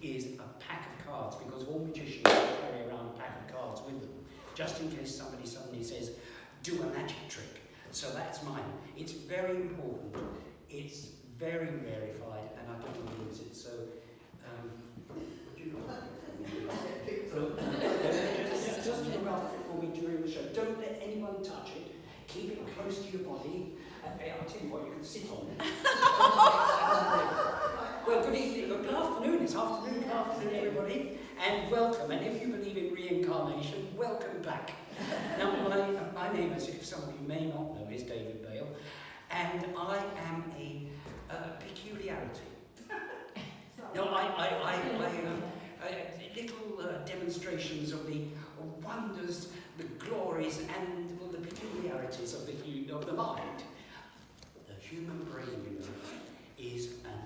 is a pack of cards, because all magicians carry around a pack of cards with them, just in case somebody suddenly says, do a magic trick. So that's mine. It's very important. It's very rarefied, and I don't want to lose it. So, would you like just look after it for me during the show. Don't let anyone touch it. Keep it close to your body. I'll tell you what, you can sit on it. Well, good evening, good afternoon. It's afternoon, good afternoon, everybody, and welcome. And if you believe in reincarnation, welcome back. Now, my name, as if some of you may not know, is David Bale, and I am a peculiarity. No, little demonstrations of the wonders, the glories, and the peculiarities of the mind. The human brain, you know, is an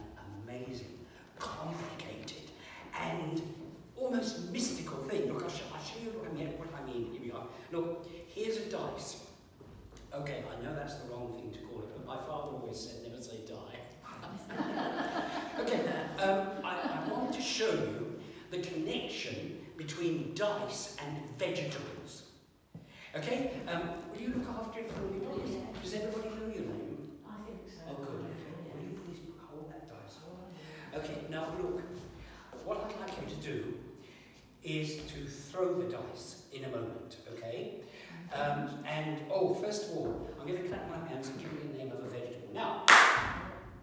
amazing, complicated, and almost mystical thing. Look, I'll show you what I mean. Here we are. Look, here's a dice. Okay, I know that's the wrong thing to call it, but my father always said, never say die. Okay, I want to show you the connection between dice and vegetables. Okay, will you look after it for me, please? Does everybody know your name? I think so. Oh, good. Okay. Will you please hold that dice? Okay, now look, what I'd like you to do is to throw the dice in a moment, okay? First of all, I'm going to clap my hands and give you the name of a vegetable. Now,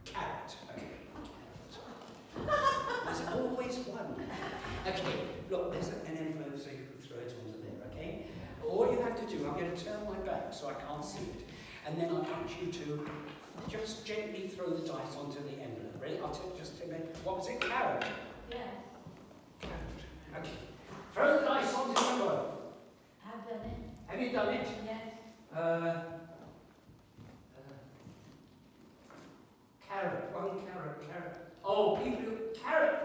carrot. Okay, carrot. There's always one. Okay, look, there's an envelope so you can throw it onto there, okay? All you have to do, I'm going to turn my back so I can't see it, and then I want you to just gently throw the dice onto the envelope. Ready? I'll just take that. What was it? Carrot? Yeah. Carrot. Okay. Throw the dice onto the envelope. I've done it. Have you done it? Yes. Carrot. One carrot. Oh, people. Carrot.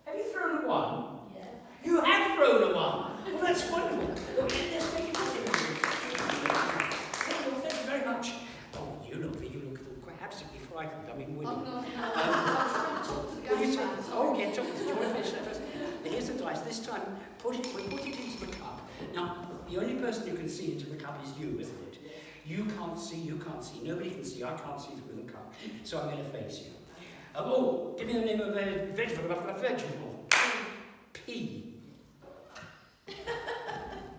Have you thrown a one? Yeah. You have thrown a one. Well, that's wonderful. Look, let's make it happen. Thank you very much. Oh, you look quite absolutely frightened. I mean, would you? Oh, yeah, talk to the joy fish first. Here's the dice. This time, we put it into the cup. Now, the only person who can see into the cup is you, isn't it? You can't see. Nobody can see. I can't see through the cup. So I'm going to face you. Give me the name of a vegetable. Pea.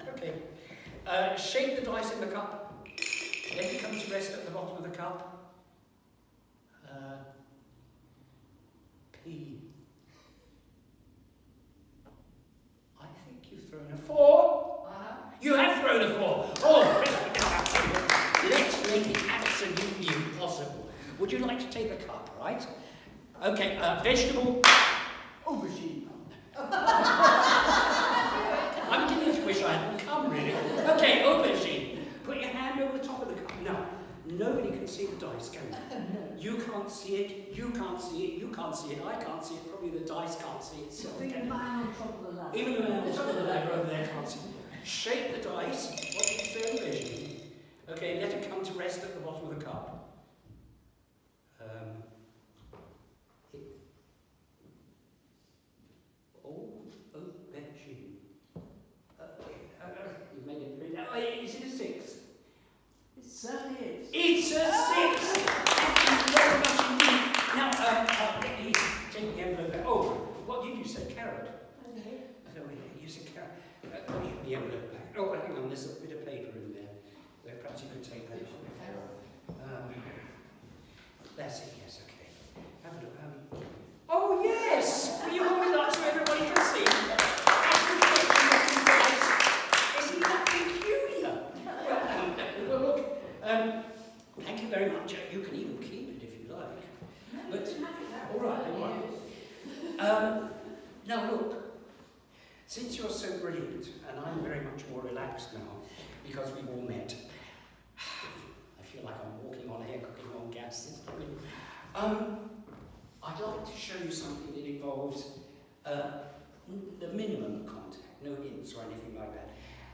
Okay. Shake the dice in the cup. Let it come to rest at the bottom of the cup. Pea. I think you've thrown a 4. You have thrown a 4. Oh, let's make it absolutely impossible. Would you like to take the cup, right? Okay, vegetable. Aubergine. I'm beginning to wish I hadn't come, really. Okay, aubergine. Put your hand over the top of the cup. Now, nobody can see the dice, can you? You can't see it, you can't see it, you can't see it, I can't see it, probably the dice can't see it. So Even the man on top of the ladder. Even the man on top of the ladder over there can't see it. Shake the dice. What did you say, aubergine? Okay, let it come to rest at the bottom of the cup. You made it pretty. Is it a 6? It certainly is. It's a 6! Thank you very much indeed. Now, let me take the envelope back. Oh, what did you say? Carrot? Okay. No, you said carrot. Let me get the envelope back. Oh, hang on, there's a bit of paper in there. Perhaps you could take that. That's it, yes, okay. Have a look. Oh, yes! Will you hold it up so everybody can see? Isn't that peculiar? Well, look, thank you very much. You can even keep it if you like. But, all right. Now, look, since you're so brilliant, and I'm very much more relaxed now, because we've all met, I feel like I'm walking on air, cooking on gas. I'd like to show you something that involves the minimum of contact, no hints or anything like that.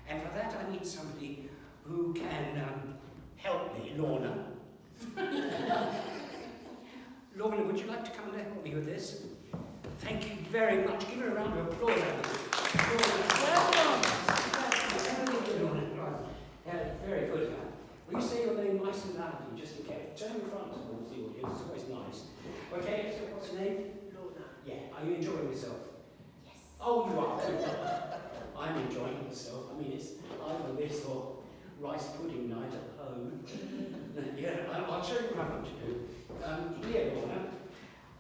And for that, I need somebody who can help me, Lorna. Lorna, would you like to come and help me with this? Thank you very much. Give her a round of applause. Very good, man. Will you say your name nice and loudly, just in case? Turn in front of the audience, it's always nice. Okay, so what's your name? Lorna. Yeah, are you enjoying yourself? Yes. Oh, you are. I'm enjoying myself. I mean, it's either this or rice pudding night at home. Yeah, I'll show you how much you do. Here, Lorna,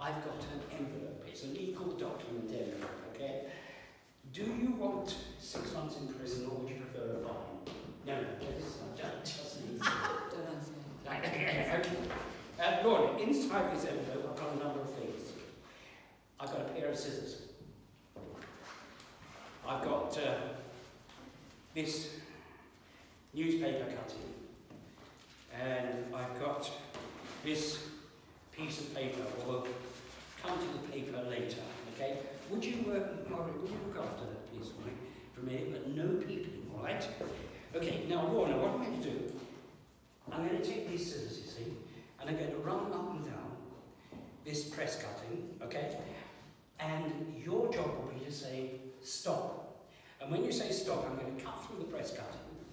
I've got an envelope. It's a legal document envelope, okay? Do you want 6 months in prison or would you prefer a fine? No, just needs Lorna, inside this envelope, I've got a number of things. I've got a pair of scissors. I've got this newspaper cutting. And I've got this piece of paper. We'll come to the paper later, okay? Would you, Margaret, would you look after that, please, for me? But no peeping, all right? Okay, now, Lorna, what I'm going to do, I'm going to take these scissors, you see, and I'm going to run up and down this press cutting, okay? And your job will be to say, stop. And when you say stop, I'm going to cut through the press cutting,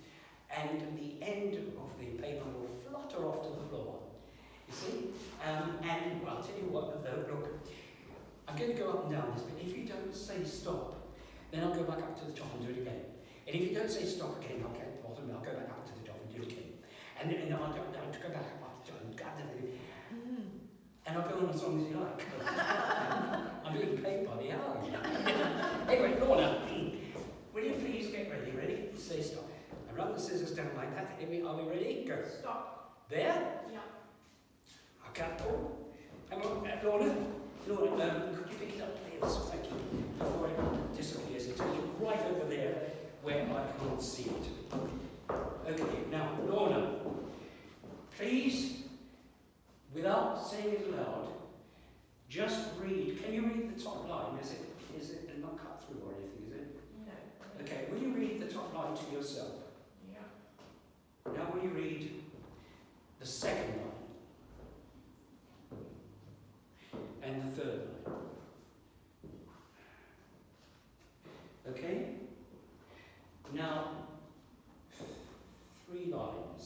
and the end of the paper will flutter off to the floor, you see? And well, I'll tell you what, though, look, I'm going to go up and down this, but if you don't say stop, then I'll go back up to the top and do it again. And if you don't say stop again, I'll get to the bottom and I'll go back up to the top and do it again. And then I'll go back up to the top and I'll go on as long as you like. I'm being paid by the hour. Anyway, Lorna, will you please get ready? Ready? Say stop. I run the scissors down like that. Are we ready? Go. Stop. There? Yeah. Okay. Oh. Hang on, Lorna, could you pick it up, please? Thank you. Before it disappears, it's right over there where I can't see it. Okay, now, Lorna, please, without saying it aloud, just read. Can you read the top line? Is it not cut through or anything, is it? No. Okay, will you read the top line to yourself? Yeah. Now will you read the second line? And the third line. Okay? Now, 3 lines.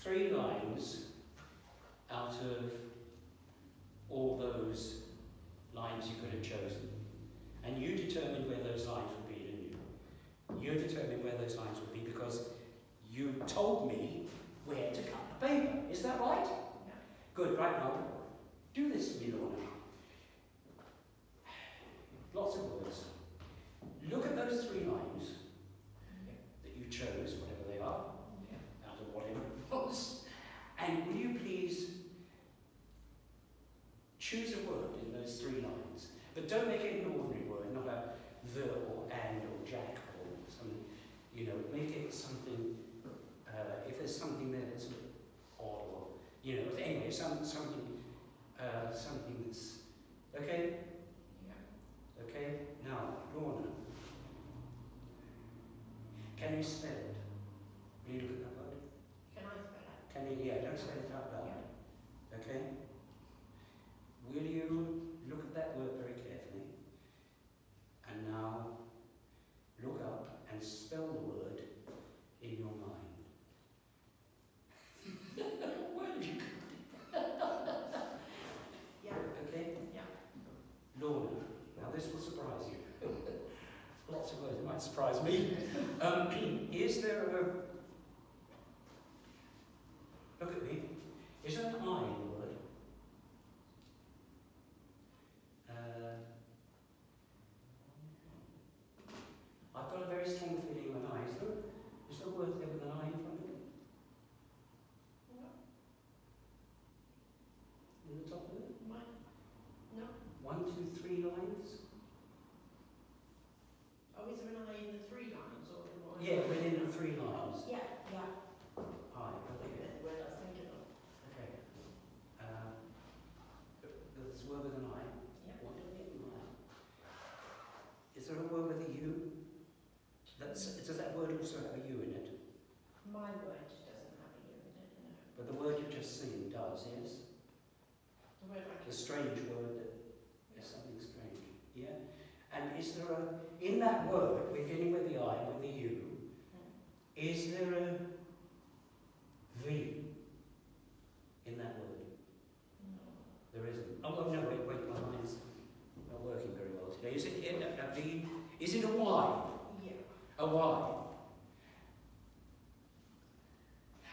3 lines out of all those lines you could have chosen. And you determined where those lines would be, didn't you? You determined where those lines would be because you told me where to cut the paper. Is that right? Yeah. Good, right now. Do this for me, Lorna. Lots of words. Look at those 3 lines that you chose, whatever they are, out of whatever it was. And will you please choose a word in those 3 lines? But don't make it an ordinary word, not a the or and or jack or something. You know, make it something, if there's something there that's odd or, you know, anyway, something that's, okay? Yeah. Okay? Now, Lorna, can you spell it? Will you look at that word? Can I spell it? Can you, yeah, don't spell it out loud. Yeah. Okay? Will you look at that word very carefully? And now, look up and spell the word in your mind. Where have you Yeah. Okay? Yeah. Lorna, now this will surprise you. Lots of words, it might surprise me. Is there a... Look at me. Is there an I in the word? I've got a very strong feeling of an I. Is there a word there with an I in front of it? In the top of it? No. 1, 2, 3 lines? Oh, is there an I in the 3 lines or in one? Yeah, within the 3 lines. Yeah. Yeah. I, okay. That's the word I was thinking of. Okay. There's a word with an I. Yeah. What do we get an I? Is there a word with a U? Does that word also have a U in it? My word doesn't have a U in it, no. But the word you've just seen does, yes? The word I a strange word that is something strange. Yeah? And is there a, in that word, beginning with the I and with the U, is there a V in that word? There isn't. Oh, well, no, wait, my mind's not working very well today. Is it a V? Is it a Y? Yeah. A Y.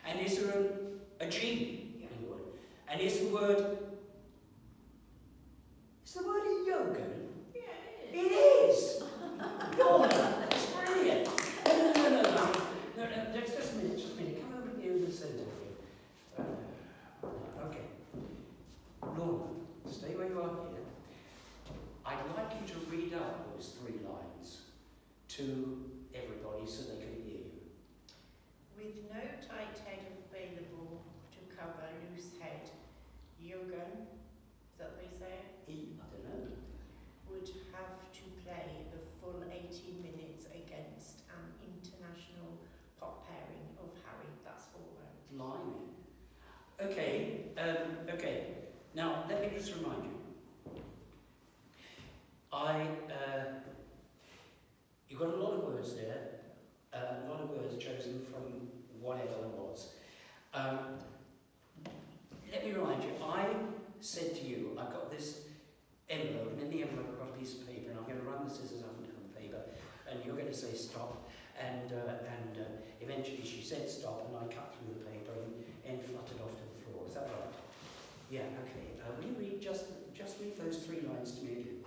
And is there a G in the word? And is the word yoga? Yeah, It is! Lorna, that's brilliant! No, just a minute. Come over here in the centre here. Okay. Lorna, stay where you are here. I'd like you to read out those 3 lines to everybody so they can hear you. With no tight head available to cover loose head, Jürgen, is that what they say? I don't know. Would have to play the full 80 minutes against an international pop pairing of Harry. That's 4 words. Blimey. Okay. Now, let me just remind you. You've got a lot of words there, a lot of words chosen from whatever it was. Let me remind you, I said to you, I've got this envelope, and in the envelope I've got a piece of paper, and I'm going to run the scissors up and down the paper, and you're going to say stop, and eventually she said stop, and I cut through the paper and fluttered off to the floor. Is that right? Yeah, okay. Will you read just read those 3 lines to me again?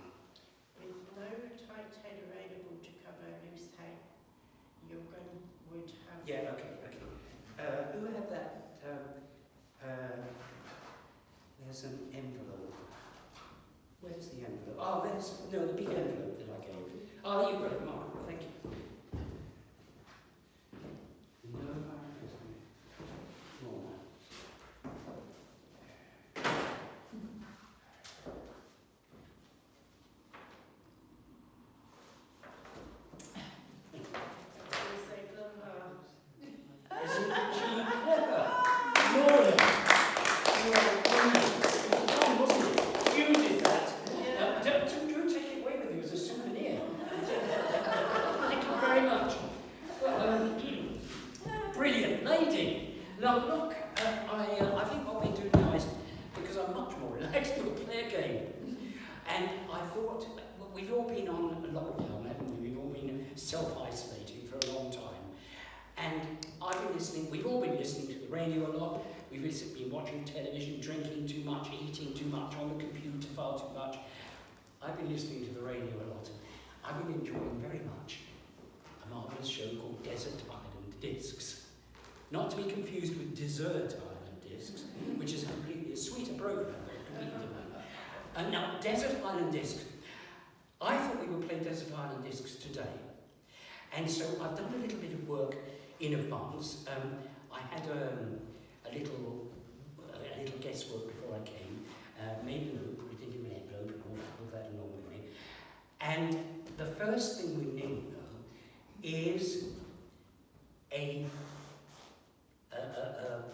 With no tight head available to cover loose head, Jürgen would have... Yeah, okay. Who had that? There's an envelope. Where's the envelope? Oh, the big envelope that I gave. Oh, you got it, Mark. Thank you. No, self-isolating for a long time. And we've all been listening to the radio a lot, we've been watching television, drinking too much, eating too much, on the computer far too much. I've been listening to the radio a lot. I've been enjoying very much a marvellous show called Desert Island Discs. Not to be confused with Desert Island Discs, which is completely a sweeter program, completely different. Now, Desert Island Discs. I thought we would play Desert Island Discs today. And so I've done a little bit of work in advance. I had a little guesswork before I came. Made a note, put it in an envelope, and all that along with me. And the first thing we need, though, is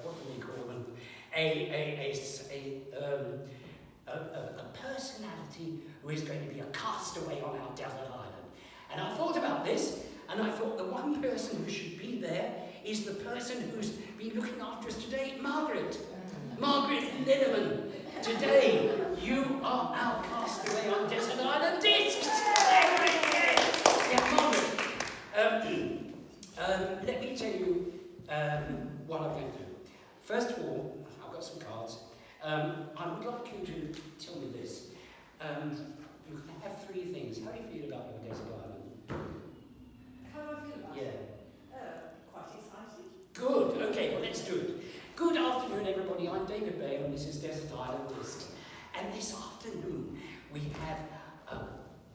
what do we call them? A personality who is going to be a castaway on our desert island. And I thought about this, and I thought the one person who should be there is the person who's been looking after us today, Margaret. Margaret Linneman. Today, you are our castaway on Desert Island Discs. Yeah, Margaret. Let me tell you what I'm going to do. First of all, I've got some cards. I would like you to tell me this. You can have 3 things. How do you feel about your desert island? How do I feel about it? Quite excited. Good. Okay, well, let's do it. Good afternoon, everybody. I'm David Bay, and this is Desert Island Discs. And this afternoon, we have a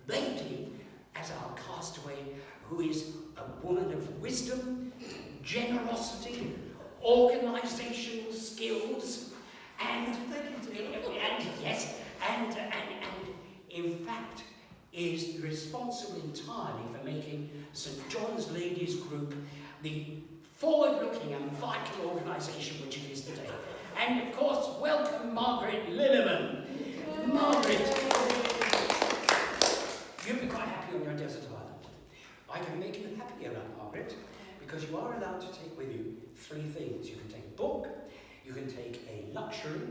lady as our castaway who is a woman of wisdom, generosity, organisational skills, and in fact is responsible entirely for making St John's Ladies Group the forward-looking and vital organisation which it is today. And of course, welcome Margaret Linneman. because you are allowed to take with you 3 things. You can take a book, you can take a luxury,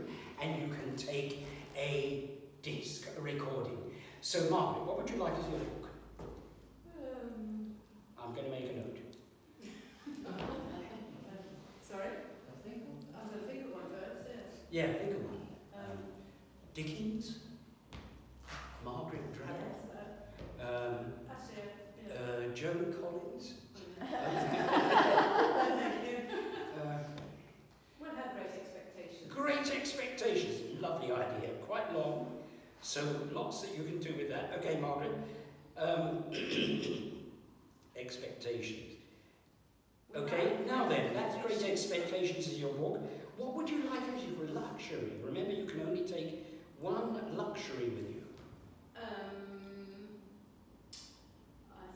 and you can take a disc, a recording. So Margaret, what would you like as your book? I'm going to make a note. Sorry? I'm going to think of one first, yes. Yeah, think of one. Dickens? Margaret Drake? That's it. Joan Collins? We'll have great expectations. Great expectations. Lovely idea. Quite long. So lots that you can do with that. Okay, Margaret. Expectations. Okay, now then, that's Great Expectations is your book. What would you like as your luxury? Remember, you can only take one luxury with you. I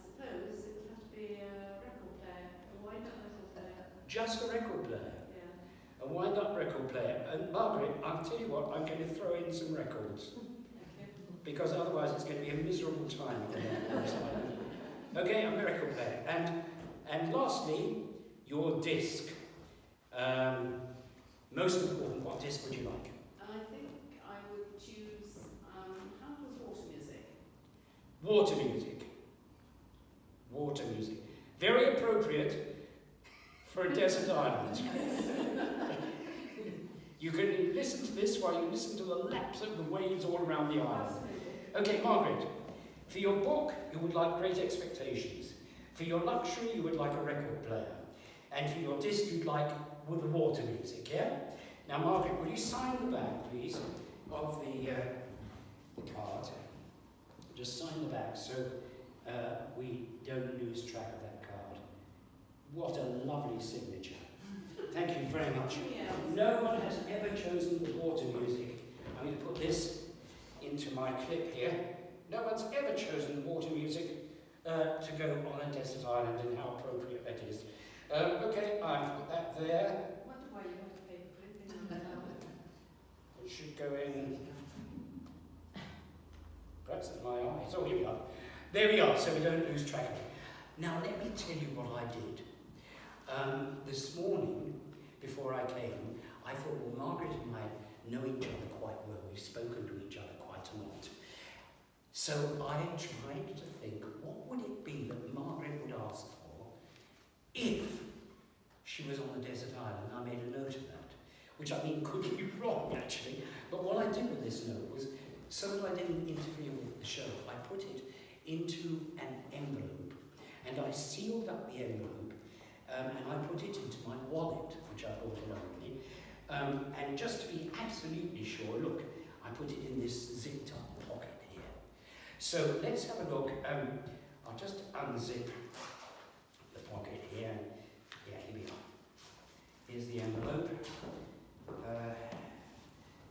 suppose it would have to be a record player, a wind-up record player. Just a record player? Yeah. A wind-up record player. And Margaret, I'll tell you what, I'm going to throw in some records. Because otherwise it's going to be a miserable time on this island. Okay, I'm a record player. And lastly, your disc. Most important, what disc would you like? I think I would choose Handel's Water Music. Water music. Water music. Very appropriate for a desert island. You can listen to this while you listen to the laps of the waves all around the island. Okay, Margaret, for your book, you would like Great Expectations. For your luxury, you would like a record player. And for your disc, you'd like with the water music, yeah? Now, Margaret, will you sign the back, please, of the card? Just sign the back so we don't lose track of that card. What a lovely signature. Thank you very much. No one has ever chosen the water music. I'm going to put this into my clip here. No one's ever chosen water music to go on a desert island, and how appropriate that is. Okay, I put that there. I wonder why you have to pay for clipping on that. It should go in. Perhaps it's my eyes. Oh, here we are. There we are, so we don't lose track of it. Now, let me tell you what I did. This morning, before I came, I thought, well, Margaret and I know each other quite well. We've spoken to each other quite a lot. So I tried to think, what would it be that Margaret would ask for if she was on a desert island? I made a note of that, which I mean could be wrong actually, but what I did with this note was, so that I didn't interfere with the show, I put it into an envelope, and I sealed up the envelope, and I put it into my wallet, which I bought along with me, and just to be absolutely sure, look, I put it in this zipped up pocket here. So let's have a look. I'll just unzip the pocket here. Yeah, here we are. Here's the envelope.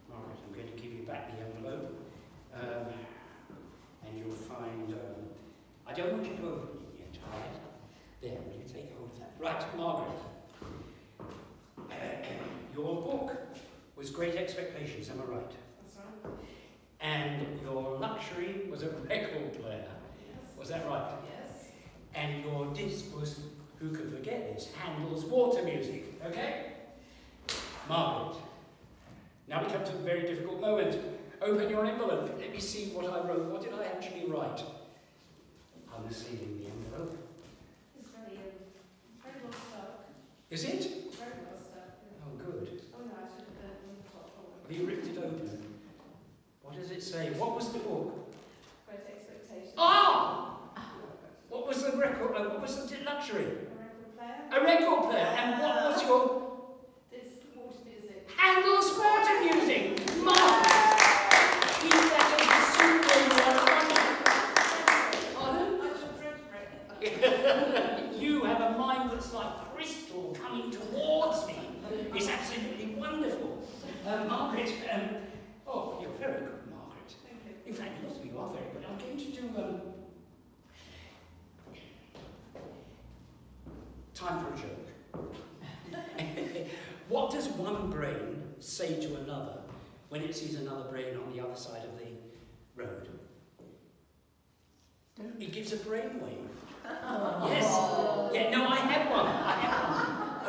Margaret, I'm going to give you back the envelope. And you'll find, I don't want you to open it yet, right? There, will you take hold of that? Right, Margaret. Your book was Great Expectations, am I right? That's right. And your luxury was a record player. Yes. Was that right? Yes. And your disc was, who could forget this, Handel's Water Music, okay? Margaret, now we come to a very difficult moment. Open your envelope. Let me see what I wrote. What did I actually write? Unsealing the envelope. It's very well stuck. Is it? Very well stuck. Yeah. Oh, good. Oh no, I should have done it on the top one. Have you ripped it open? What does it say? What was the book? Great Expectations. Ah! What was the record? What was the luxury? A record player. A record player. And what was your? It's water music. Handel's Water Music. Marvelous. Keep that as a super. You have a mind that's like crystal coming towards me. It's absolutely wonderful. Margaret, oh, you're very good, Margaret. Thank you. In fact, lots of you are very good. I'm going to do time for a joke. What does one brain say to another when it sees another brain on the other side of the road? It gives a brainwave. Yes. Yeah, no, I had one.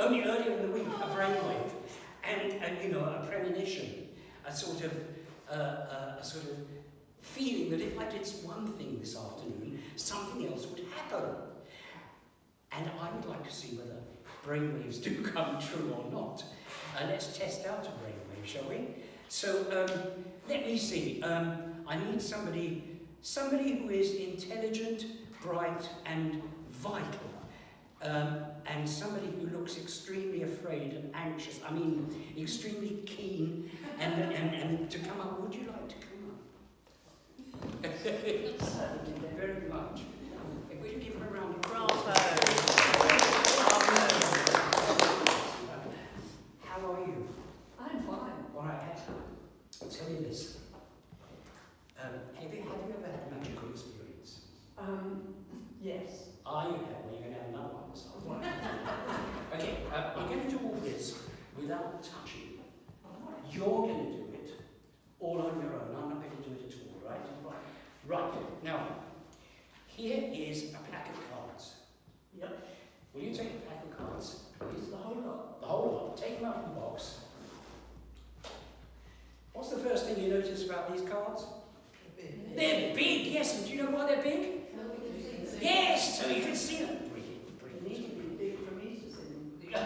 Only earlier in the week, a brainwave. And you know, a premonition. A sort of feeling that if I did one thing this afternoon, something else would happen. And I would like to see whether brainwaves do come true or not. Let's test out a brainwave, shall we? So, let me see. I need somebody who is intelligent, bright, and vital. And somebody who looks extremely afraid and anxious. I mean, extremely keen and to come up. Would you like to come up? Thank you very much. If we could give her a round of applause. How are you? I'm fine. All right, I'll tell you this. Have you ever had a magical experience? Yes. You have. Well, you're going to have another one this afternoon. Okay, I'm going to do all this without touching. You're going to do it all on your own. I'm not going to do it at all, right? Right. Now, here is a pack of cards. Yep. Will you take a pack of cards, please? The whole lot. The whole lot. Take them out of the box. What's the first thing you notice about these cards? They're big, yes. And do you know why they're big? Yes, so you can see them. Brilliant, They brilliant. need to be big for me to see them.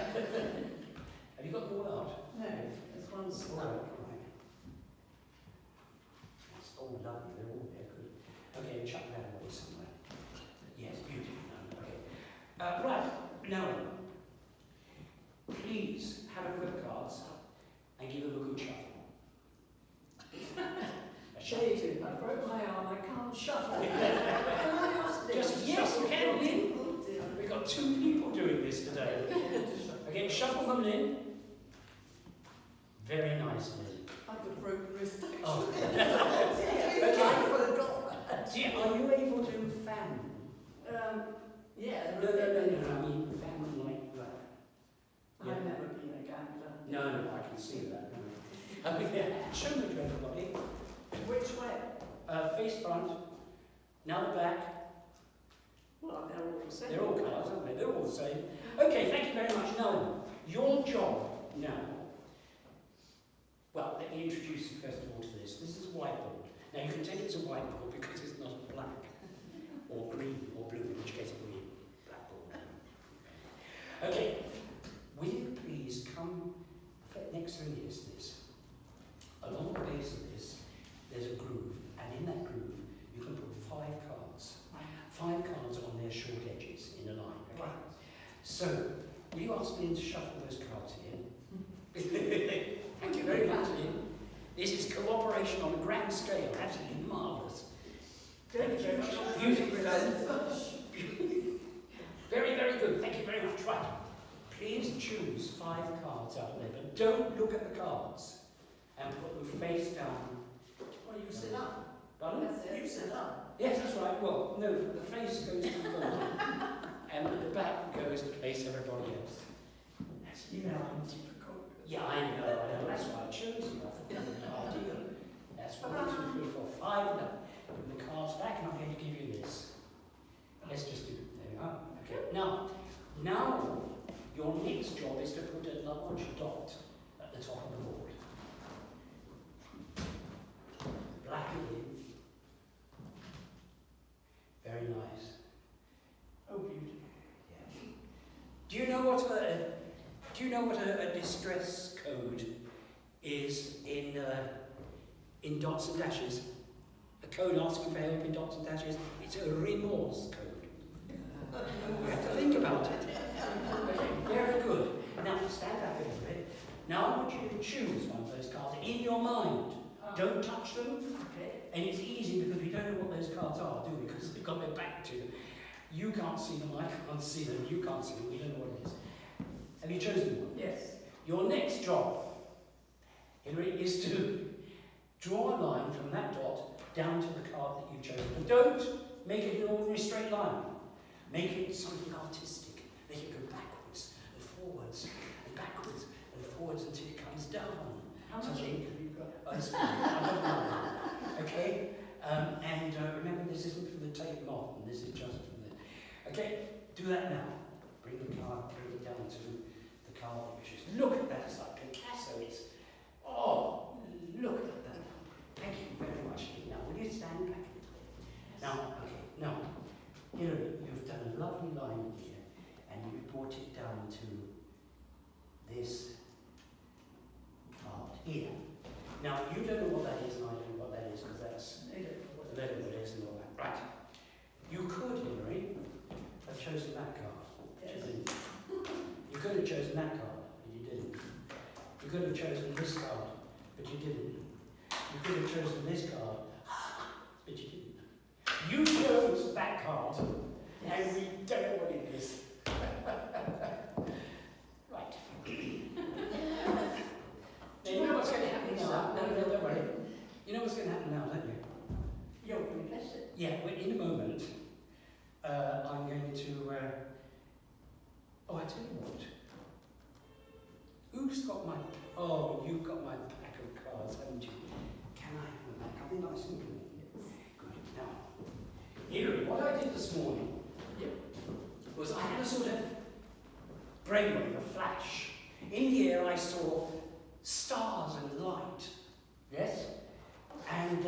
Have you got them all out? No, there's one Oh, small. right. That's all lovely. They're all there. Good. Okay, chuck that away somewhere. Yes, beautiful. Okay. Right. Now, please have a look at the cards and give them a good shuffle. Shady, I broke my arm, I can't shuffle. Can I ask this? Just yes, you can, Lynn. Oh dear. We've got 2 people doing this today. Again, shuffle them, Lynn. Very nice, Lynn. I've got a broken wrist actually. Oh. Okay. I forgot that. Dear, are you able to fan? Yeah. No, I mean fan like that. I've never been a gambler. No, I can see that. Show me the everybody. Which way? Face front. Now the back. Well, they're all the same. They're all cards, aren't they? They're all the same. Okay, thank you very much. Now, your job now. Well, let me introduce you first of all to this. This is a whiteboard. Now you can tell it's a whiteboard because it's not black, or green, or blue, in which case it will be blackboard. Okay, will you please come next to me is this. Along the base of this, there's a groove, and in that groove, you can put 5 cards. 5 cards on their short edges in a line. Okay? Right. So, will you ask Lynn to shuffle those cards in? Thank you very much, Lynn. This is cooperation on a grand scale, absolutely marvellous. Thank you very much. Beautifully done. Very, very good. Thank you very much. Right. Please choose 5 cards out of there, but don't look at the cards and put them face down. Well, you sit up. Pardon? You sit up. Yes, that's right. Well, no, the face goes to the corner, and the back goes to face everybody else. That's You know I'm difficult. Yeah, I know. That's why I chose you. I thought, ideal. That's 1, 2, 3, 4, 5. Now, put the cards back, and I'm going to give you this. Let's just do it. There we are. Okay. Now, your next job is to put a large dot at the top of the board. Black in. Very nice. Oh, beauty. Yeah. Do you know what a distress code is in dots and dashes? A code asking for help in dots and dashes. It's a remorse code. You have to think about it. Okay, very good. Now stand back a little bit. Now I want you to choose one of those cards in your mind. Don't touch them. Okay. And it's easy because we don't know what those cards are, do we? Because we've got their back to them. You can't see them, I can't see them, you can't see them, we don't know what it is. Have you chosen one? Yes. Your next job, Hilary, is to draw a line from that dot down to the card that you've chosen. But don't make it an ordinary straight line. Make it something artistic. Make it go backwards and forwards and backwards and forwards until it comes down. How much ink have you got? Oh, it's fine. I don't know. Okay? Remember, this isn't for the take them off, and this is just for the... Okay, do that now. Bring the card, bring it down to the card pictures. Look at that, it's like Picasso. It's... Oh, look at that. Thank you very much. Now, will you stand back a little bit? Now, okay, now, here you've done a lovely line here, and you've brought it down to this card here. Now, you don't know what that is, and I don't know what that is, because that's the level it is and all that. Right. You could, Hilary, have chosen that card. Yes. You didn't. You could have chosen that card, but you didn't. You could have chosen this card, but you didn't. You could have chosen this card, but you didn't. You chose that card, and we don't know what it is. Right. Now, you know what's going to happen now? No, don't worry. You know what's going to happen now, don't you? You're going to guess it. Yeah, well, in a moment, I'm going to... Oh, I tell you what. Who's got my... Oh, you've got my pack of cards, haven't you? Can I have them back? Are they nice and clean? Good. Now, here, what I did this morning was I had a sort of brainwave, a flash. In the air I saw stars and light. Yes? And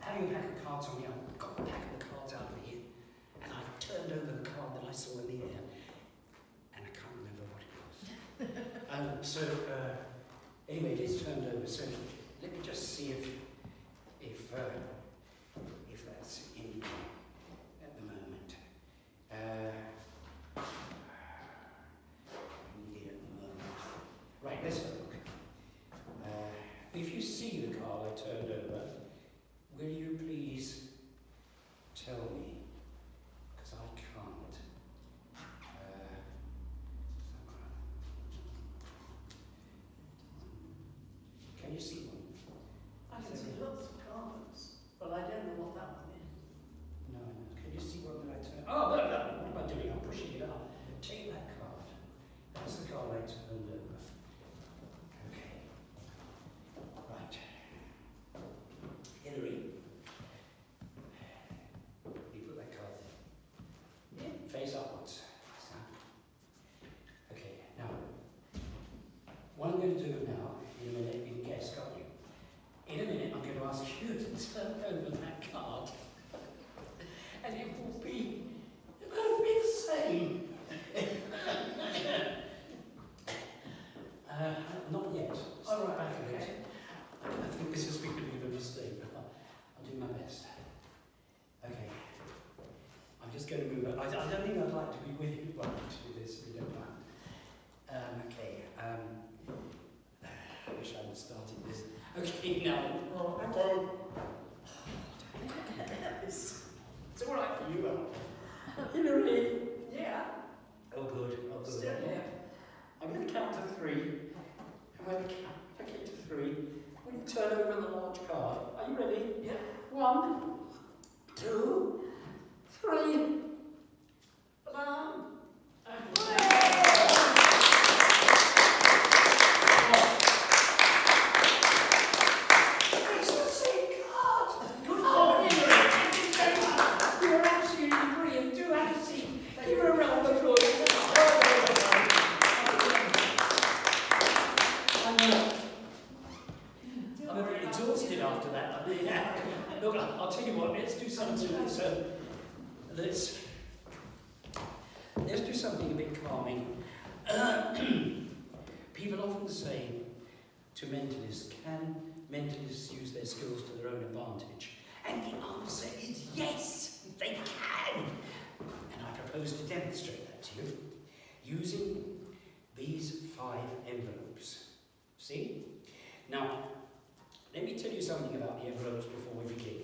having a pack of cards on me, I got the pack of the cards out of here, and I turned over the card that I saw in the air, and I can't remember what it was. Anyway, it is turned over, so let me just see if that's in here at the moment. In here at the moment. Right, let's have a look. If you see the card I turned over, will you please tell me? Because I can't. Can you see one? I can see lots of cards, but I don't know what that one is. No. Can you see one that I turned? Oh, no. What am I doing? I'm pushing it up. Take that card. That's the card I turned over. Okay. Right. Hilary. You put that card there. Yeah. Face upwards. So. Okay, now. What I'm going to do now, in a minute, you can guess, can't you? In a minute, I'm going to ask you to turn over that card. And it will be the same. Not yet. All right, Back a bit. okay. I think this has been a bit of a mistake, but I'll do my best. Okay. I'm just going to move it. I don't think I'd like to be with you while I do this, if you don't mind. Okay. I wish I hadn't started this. Okay, now. It's all right for you, Hilary. Yeah. Oh, good. Oh, good. Still here. I'm going to count to 3. And when I get to 3, will you turn over the large card? Are you ready? Yeah. 1, 2, 3. Blam. It's the same card! Good morning! You're absolutely brilliant. Do have a seat. Give her a round of applause. I'm a bit exhausted after that. Look, I'll tell you what, let's do something let's do something a bit calming. People often say to mentalists, can mentalists use their skills to their own advantage? And the answer is yes, they can. And I propose to demonstrate that to you using these 5 envelopes. See? Now, let me tell you something about the envelopes before we begin.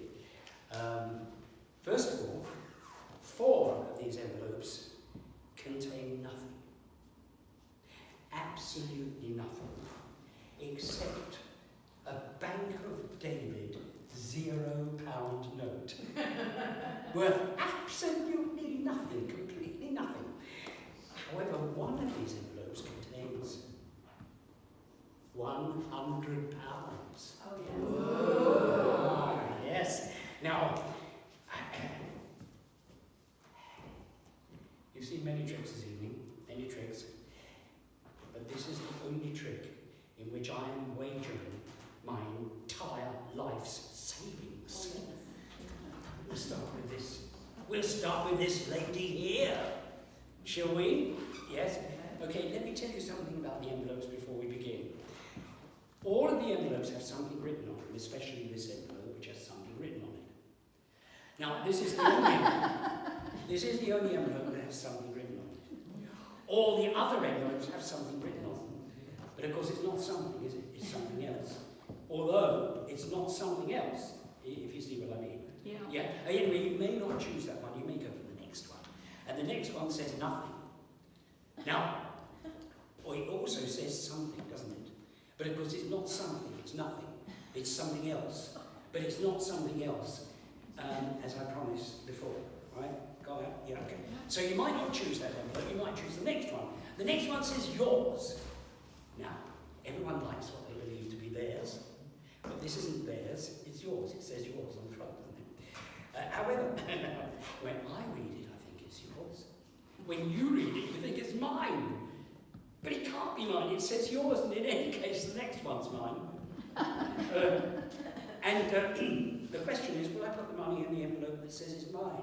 First of all, 4 of these envelopes contain nothing. Absolutely nothing. Except a Bank of David £0 note. Worth absolutely nothing, completely nothing. However, one of these envelopes contains £100. Oh, yeah. Ah, yes. Now, you've seen many tricks this evening, many tricks, but this is the only trick in which I am wagering my entire life's savings. We'll start with this. We'll start with this lady here, shall we? Yes? Okay, let me tell you something about the envelopes before we begin. All of the envelopes have something written on them, especially this envelope, which has something written on it. Now, this is the only envelope that has something written on it. All the other envelopes have something written on them. But of course, it's not something, is it? It's something else. Although, it's not something else, if you see what I mean. Yeah. Anyway, you may not choose that one, you may go for the next one. And the next one says nothing. Now, or it also says something, doesn't it? But of course, it's not something, it's nothing. It's something else. But it's not something else, as I promised before. Right? Got that? Yeah, okay. So you might not choose that envelope, you might choose the next one. The next one says yours. Now, everyone likes what they believe to be theirs. But this isn't theirs, it's yours. It says yours on the front, doesn't it? However, when I read it, I think it's yours. When you read it, you think it's mine. But it can't be mine, it says yours, and in any case, the next one's mine. The question is, will I put the money in the envelope that says it's mine?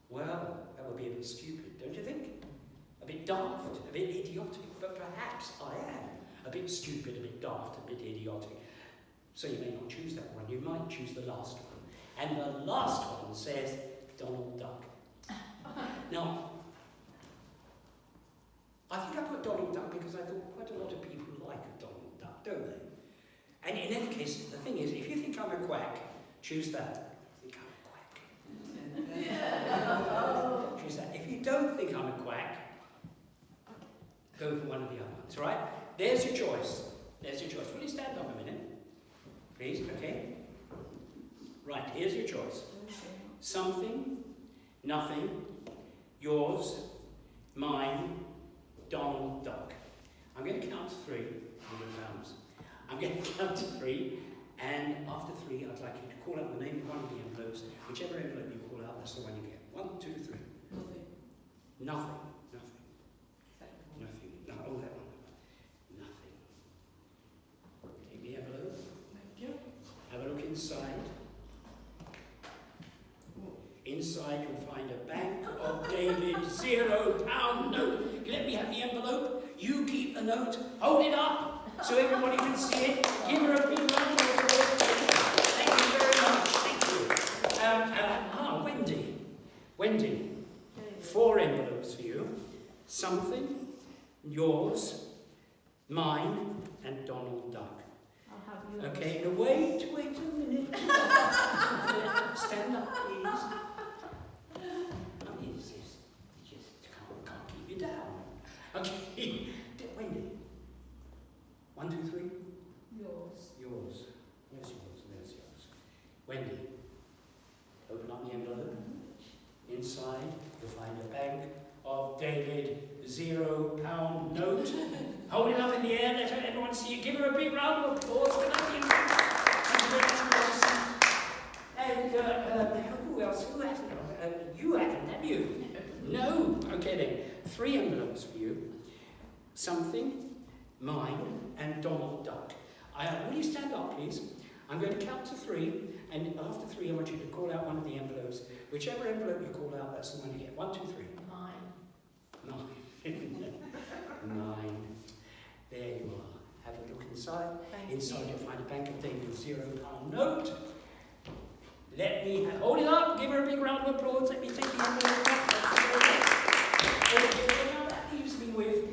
Well, that would be a bit stupid, don't you think? A bit daft, a bit idiotic, but perhaps I am a bit stupid, a bit daft, a bit idiotic. So you may not choose that one, you might choose the last one. And the last one says Donald Duck. Now, I think I put Donald Duck because I thought quite a lot of people like a Donald Duck, don't they? And in any case, the thing is, if you think I'm a quack, choose that. Think I'm a quack. Choose that. If you don't think I'm a quack, go for one of the other ones, right? There's your choice. There's your choice. Will you stand up a minute? Please, okay? Right, here's your choice. Something, nothing, yours, mine, Donald Duck. I'm going to count to 3. I'm going to count to 3, and after 3, I'd like you to call out the name of one of the envelopes. Whichever envelope you call out, that's the one you get. 1, 2, 3. Nothing. Nothing. No, oh, that one. Nothing. Take the envelope. Thank you. Have a look inside. Inside you'll find a Bank of David £0 note. Let me have the envelope. You keep the note. Hold it up so everybody can see it. Give her a big round of applause. Thank you very much. Thank you. Wendy. 4 envelopes for you. Something, yours, mine, and Donald Duck. I'll have yours. Okay, now wait a minute. Stand up, please. I mean, it's just can't keep you down. Okay, Wendy. 1, 2, 3. Yours. Yours. Where's yours? There's yours. Wendy. Open up the envelope. Inside, you'll find a Bank of David £0 note. Hold it up in the air, let everyone see it. Give her a big round of applause. Can I give And who else? Who hasn't? You haven't, have you? No. Okay then. 3 envelopes for you. Something, mine, and Donald Duck. Will you stand up, please? I'm going to count to 3, and after 3, I want you to call out one of the envelopes. Whichever envelope you call out, that's the one you get. 1, 2, 3. Mine. 9. There you are. Have a look inside. Inside you'll find a Bank of David £0 note. Let me hold it up. Give her a big round of applause. Let me take the envelope back. Now that leaves me with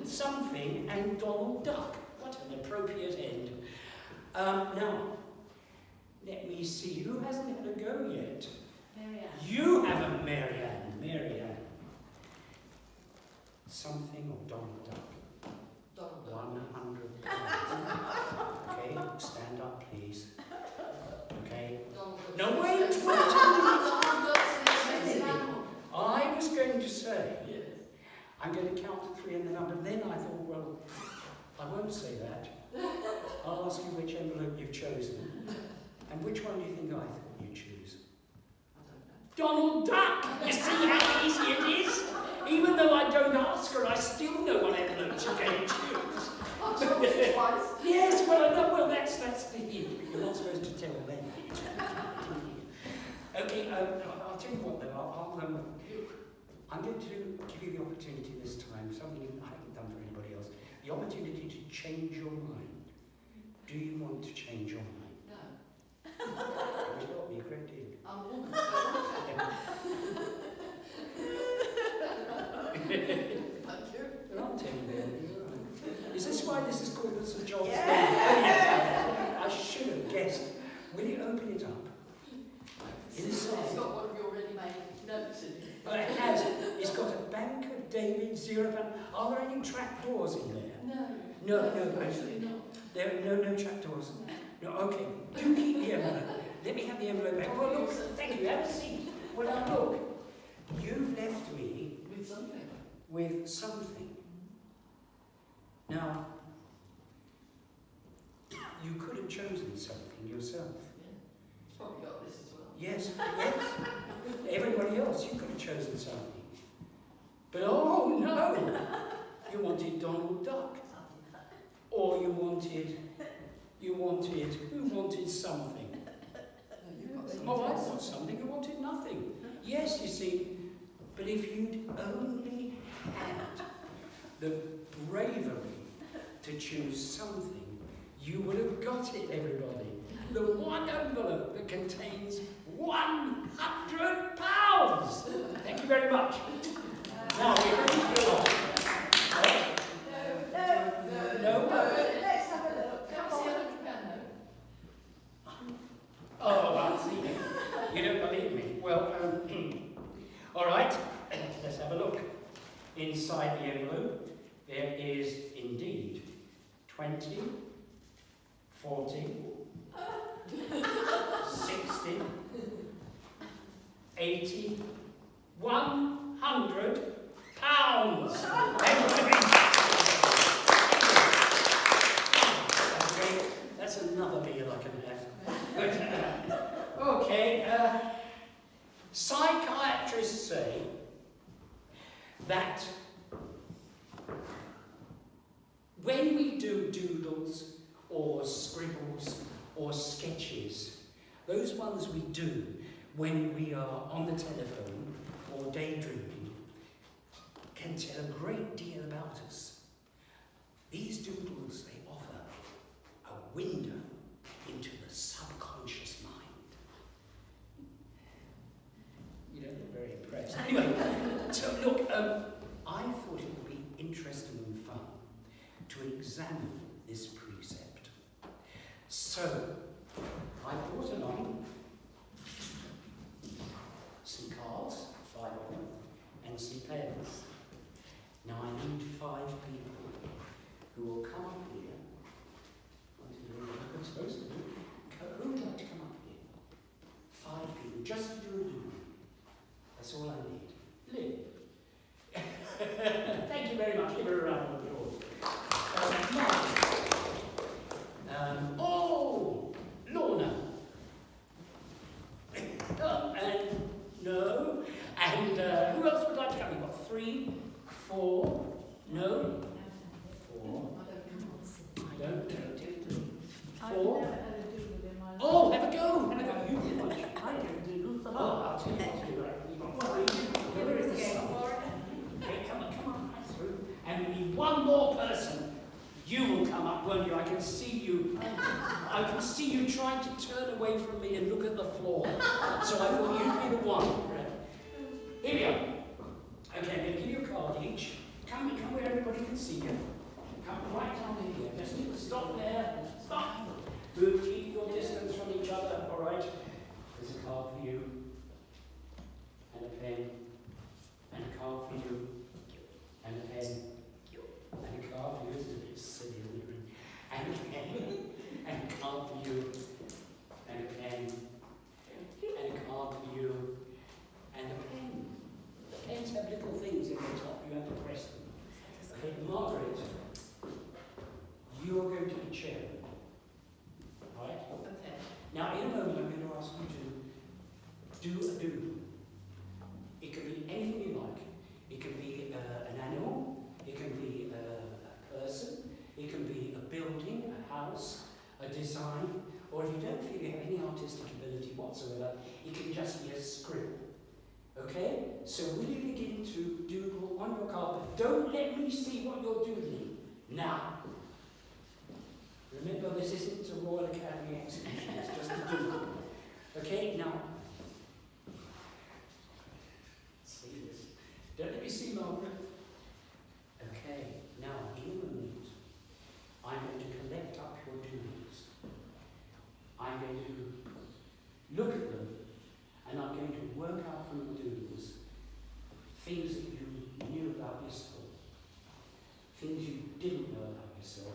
something and Donald Duck. What an appropriate end. Now, let me see. Who hasn't had a go yet? Marianne. You haven't, Marianne. Something or Donald Duck? Donald. 100 Okay, stand up, please. Okay. No, wait. I was going to say, I'm going to count to 3 in the number. Then I thought, well, I won't say that. I'll ask you which envelope you've chosen. And which one do you think I thought you'd choose? Donald Duck. You see how easy it is? Even though I don't ask her, I still know what envelope she's going to choose. I've told you twice. Yes, well, I know. Well, that's the hint. You're not supposed to tell them. Okay, I'll tell you what, though. I'm going to give you the opportunity this time, something I haven't done for anybody else, the opportunity to change your mind. Do you want to change your mind? No. You got me a great deal. I'm a woman. Thank you. Well, I'll tell you then. You're right. Is this why this is called the St. John's? Yeah. I should have guessed. Will you open it up? It's Inside. got one of your ready-made notes in it. Well, it has. It's got a Bank of David £0. Are there any trapdoors in there? No. No, Actually not. There are no trapdoors. No, okay. Do keep the envelope. Let me have the envelope back. Oh, look, thank you. Have a seat. Well, now look. You've left me With something. with something. Now, you could have chosen something yourself. Yeah. It's probably got this as well. Yes, yes. Everybody else, you could have chosen something. But oh no! You wanted Donald Duck. Or who wanted something? No, you've got something. Oh, I want something, who wanted nothing. Yes, you see, but if you'd only had the bravery to choose something, you would have got it, everybody. The one envelope that contains £100. Thank you very much. Now, we're ready to go on. No. Let's have a look. Can I Come see on. £100 note? Oh, I see. You don't believe me? Well, all right. Let's have a look. Inside the envelope, there is indeed 20, 40, 60, 80, £100. That's another meal I can have. Okay, psychiatrists say that when we do doodles or scribbles or sketches, those ones we do when we are on the telephone or daydreaming, can tell a great deal about us. These doodles, they offer a window into the subconscious mind. You don't look very impressed. Anyway, so look, I thought it would be interesting and fun to examine this precept. So, I brought along some cards, 5 of them, and some pens. Now I need 5 people who will come up here. What am I supposed to do? Who would like to come up here? 5 people, just to do a doodle. That's all I need. Lynn. Thank you very much. Give her a round of applause. Oh, Lorna. And no. And who else would like to come? We've got 3, 4. No. 4. I don't know. 4. Oh, have a go. Have a go. You do much. I don't doodle a Oh, lot. I'll tell you what to do. Right. You've got 3. There is a Okay, come on, right through. And we need one more person. You will come up, won't you? I can see you. I can see you trying to turn away from me and look at the floor. So I thought you'd be the one. Here we are. Okay, I'm going to give you a card each. Come where everybody can see you. Come right down in here. Just stop there. Stop. Move, keep your distance from each other. All right. There's a card for you. And a pen. And a card for you. And a pen. And a card for you. This is a bit silly, isn't it? And a pen. And a card for you. And a pen. that. It can just be a scribble. Okay? So will you begin to doodle on your carpet? Don't let me see what you're doodling. Now. Remember, this isn't a Royal Academy exhibition, it's just a doodle. Okay, now. See this. Don't let me see, Margaret. Okay, now, in a moment, I'm going to collect up your doodles. I'm going to look at them, and I'm going to work out from the doodles things that you knew about yourself, things you didn't know about yourself,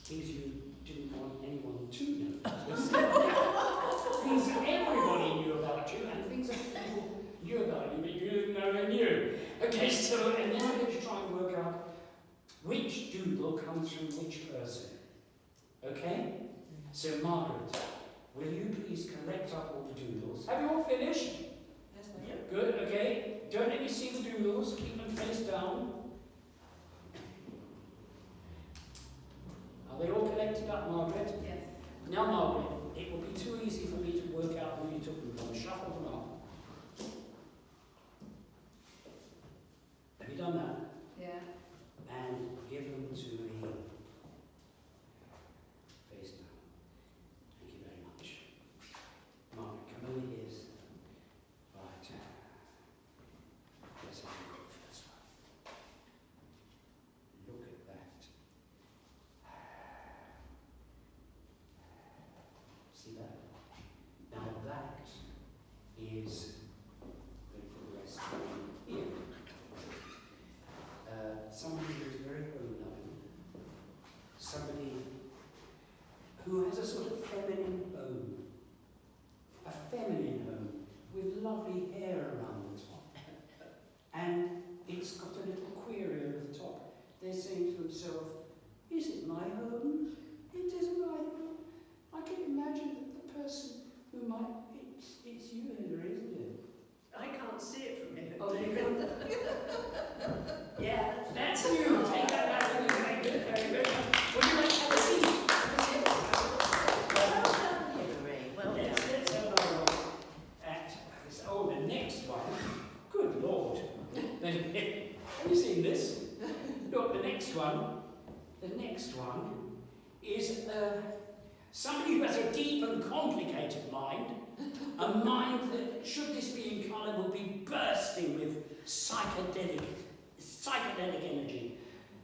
things you didn't want anyone to know about yourself, things that everybody knew about you, and things that people knew about you, but you didn't know they knew. Okay, so, and then I'm going to try and work out which doodle comes from which person. Okay? So, Margaret, will you please collect up all the doodles? Have you all finished? Yes, thank you. Good, okay. Don't let me see the doodles. Keep them face down. Are they all collected up, Margaret? Yes. Now, Margaret, it will be too easy for me to work out who you took them from. Shuffle them up. Have you done that? Yeah. And give them to me. Face down. Thank you very much. Margaret, come over here. Right. Let's have a look at the first one. Look at that. See that? Now that is going to put the rest here. Somebody who is very home-loving. Somebody who has a sort of feminine home. A feminine home with lovely hair around the top. And it's got a little query over the top. They're saying to themselves, is it my home? It isn't my home. I can imagine that the person who might, it's you, Hilary, isn't it? I can't see it from here. Oh, you can. Yeah, that's you. Take that back. Very good, very good. Would you like to have a seat? Well done, Hilary. Well done. Let's have a look at this. Oh, the next one. Good Lord. Have you seen this? Look, the next one. The next one is somebody who has a deep and complicated mind. A mind that, should this be in colour, will be bursting with psychedelic energy.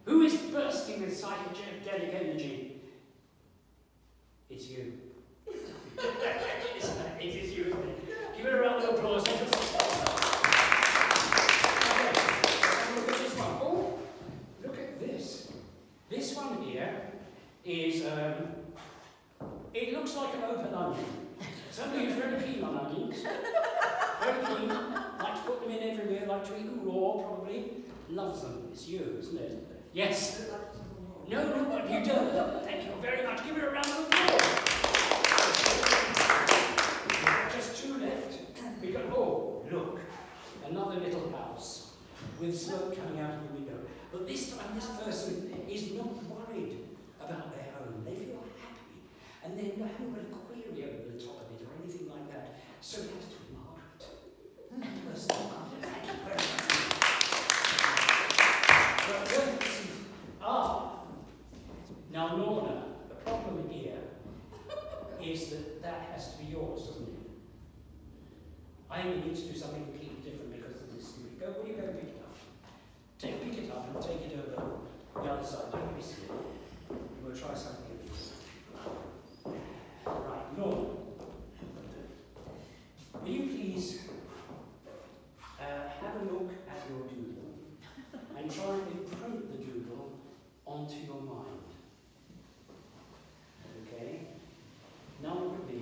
Who is bursting with psychedelic energy? It's you. It is you, isn't it? Give it a round of applause. Okay, look at this one. Oh, look at this. This one here is, it looks like an open onion. Somebody who's very keen on onions. Very keen. Like to put them in everywhere, like to eat them raw, probably. Loves them. It's you, isn't it? Yes. No, but you don't. Thank you very much. Give her a round of applause. Just two left. We got, oh, look. Another little house with smoke coming out of the window. But this time, this person is not worried about their home. They feel happy. And they haven't got a query over the top of it or anything like that. So it has to be Margaret. Thank you very much. Now, Lorna, the problem here is that that has to be yours, doesn't it? I only need to do something completely different because of this. Go, will you go pick it up? Pick it up and take it over the other side. Don't be silly. We'll try something else. Right, Lorna, will you please have a look at your doodle and try and imprint the doodle onto your mind. Okay? Now look at me.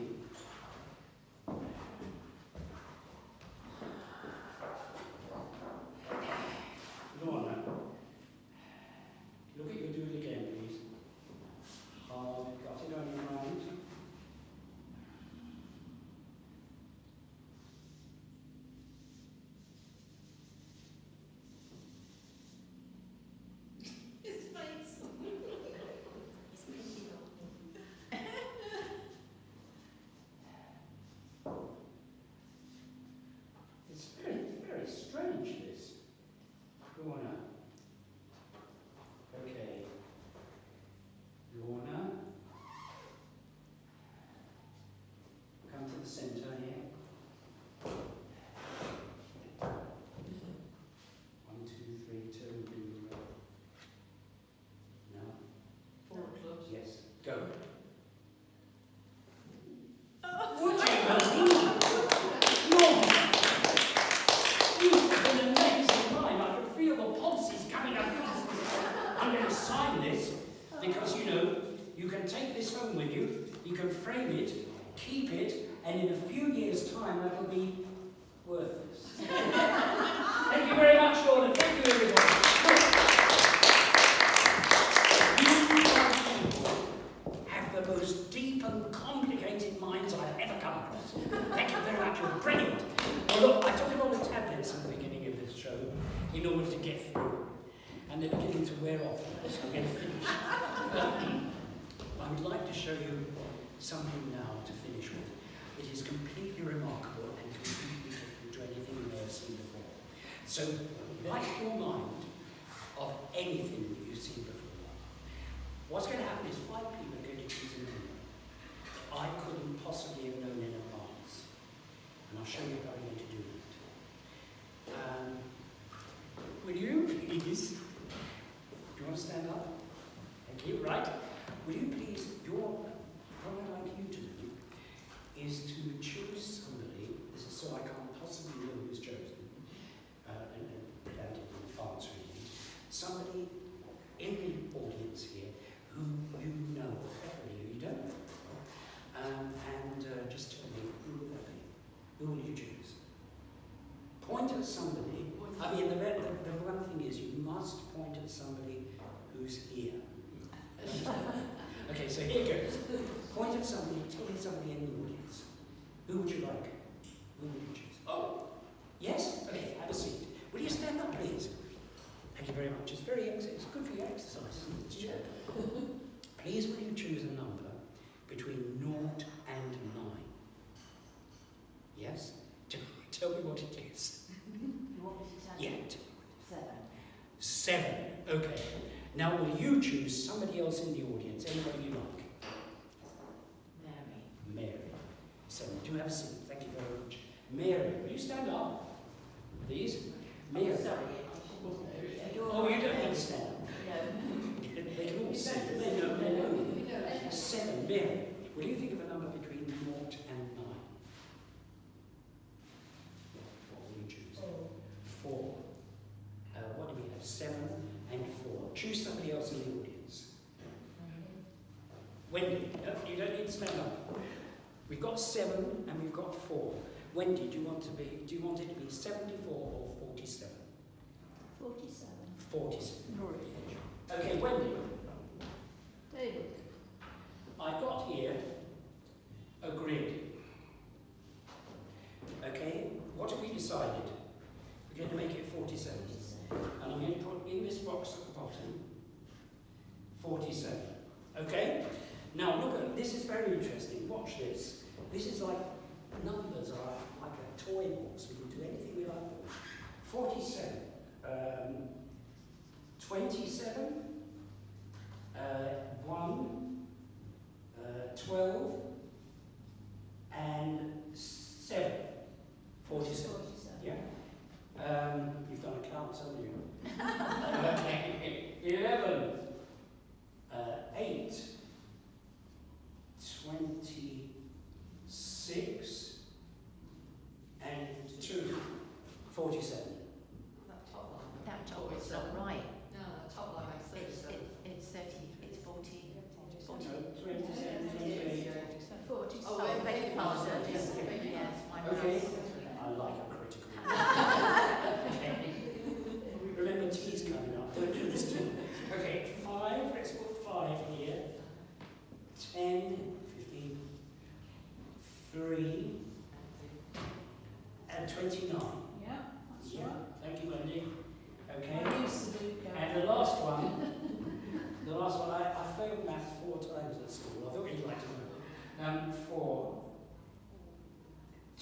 Lorna, look at your doodle again, please. Hard, got it on your mind. years' time, that'll be worthless. Thank you very much, Lorna. Thank you, everybody. You have the most deep and complicated minds I've ever come across. Thank you very much. You're brilliant. Well, look, I took a lot of tablets at the beginning of this show in order to get through, and they're beginning to wear off now, so I'm going to finish. I would like to show you something now to finish with. It is completely remarkable and completely different to anything you may have seen before. So, wipe your mind of anything that you've seen before. What's going to happen is 5 people are going to choose a number. I couldn't possibly have known in advance. And I'll show you how I'm going to do that. Will you please, do you want to stand up? Thank you, right. Will you please, what I'd like you to do is to choose somebody, this is so I can't possibly know who's chosen, and without it in advance or anything, somebody in the audience here who you know, preferably who you don't know. Just tell me, who would that be? Who will you choose? Point at somebody. I mean, the one thing is you must point at somebody who's here. Okay, so here goes. Point at somebody, tell me somebody in the audience. Who would you like? Who would you choose? Oh, yes? Okay, have a seat. Will you stand up, please? Thank you very much. It's good for your exercise. Sure. Please, will you choose a number between 0 and 9? Yes? Tell me what it is. You want me to tell you? Yeah. 7. 7. Okay. Now, will you choose somebody else in the audience? Anybody you like? Mary. 7. Do have a seat. Thank you very much. Mary, will you stand up? Please. Mary. Oh, sorry. Oh, you don't need to stand up. No. They can all see. They know. 7. Mary, will you think of a number between 0 and 9? What will you choose? 4. What do we have? 7 and 4. Choose somebody else in the audience. Wendy, no, you don't need to stand up. We've got 7 and we've got 4. Wendy, do you want it to be 74 or 47? 47. 47. Okay, Wendy. David. I've got here a grid. Okay, what have we decided? We're going to make it 47. And I'm going to put in this box at the bottom 47. Okay? Now look at this, is very interesting. Watch this. This is like numbers are like a toy box. We can do anything we like. 47. 27. 1. 12. And 7. 47. Yeah. You've done accounts, haven't you? 11. 8. 26. And 2. 47. That top is not right. No, the top line makes 37. It's 30. It's 40. 40. No, 27, 28. 40. Oh, Oh, wait, beg your pardon. yes, Yes, my Okay. maths. I like a critical. Remember, tea's coming up. Don't do this too. Okay, 5. Let's put 5 here. 10, 15, 3, and 29. Yeah, that's Yeah. right. Thank you, Wendy. Okay. I used to do And the last one, I failed maths 4 times at school. I thought you'd like to know. 4,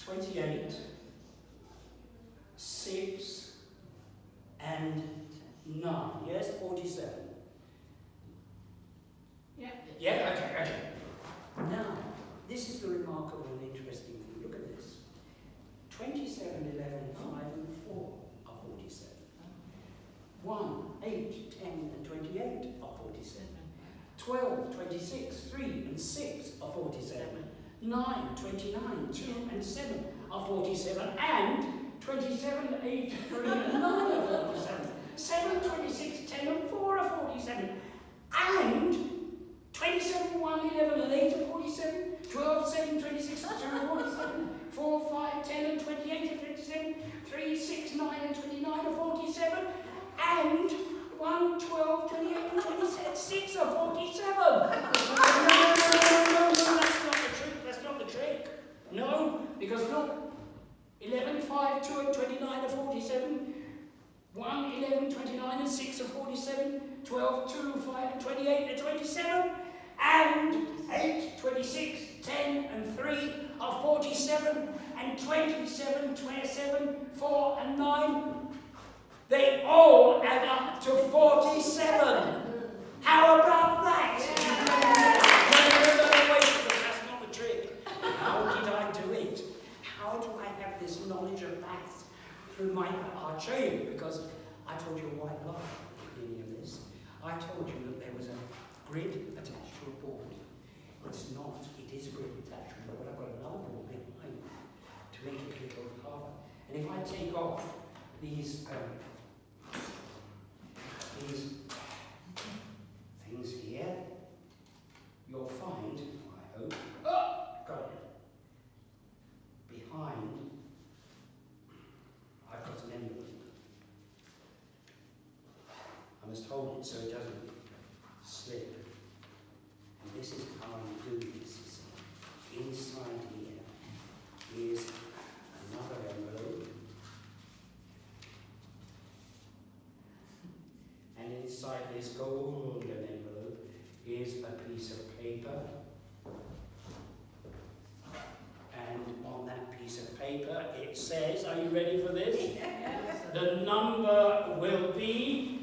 28, 6, and 9. Yes, 47. Yeah. Yeah, okay. Now, this is the remarkable and interesting thing. Look at this. 27, 11, 5, and 4 are 47. 1, 8, 10, and 28 are 47. 12, 26, 3, and 6 are 47. 9, 29, 2, and 7 are 47. And 27, 8, 3, and 9 are 47. 7, 26, 10, and 4 are 47. And 27, 1, 11, and 8 are 47. 12, 7, 26, 2 are 47. 4, 11, 5, 2 and 29 are 47. 1, 11, 29 and 6 are 47. 12, 2, 5 and 28 are 27. And 8, 26, 10 and 3 are 47. And 27, 27, 4 and 9, they all add up to 47. How about that? No, wait, that's not the trick. How did I do it? How do I have this knowledge of maths through my... I'll show you, because I told you a white lie at the beginning of this. I told you that there was a grid attached to a board. It's not. It is a grid attachment, but I've got another board behind to make it a little harder. And if I take off these things here, you'll find, I hope, got it. Behind, I've got an envelope. I must hold it so it doesn't slip. And this is how you do this. Inside here is another envelope. And inside this golden envelope is a piece of paper. And on that piece of paper it says, are you ready for this? Yes. The number will be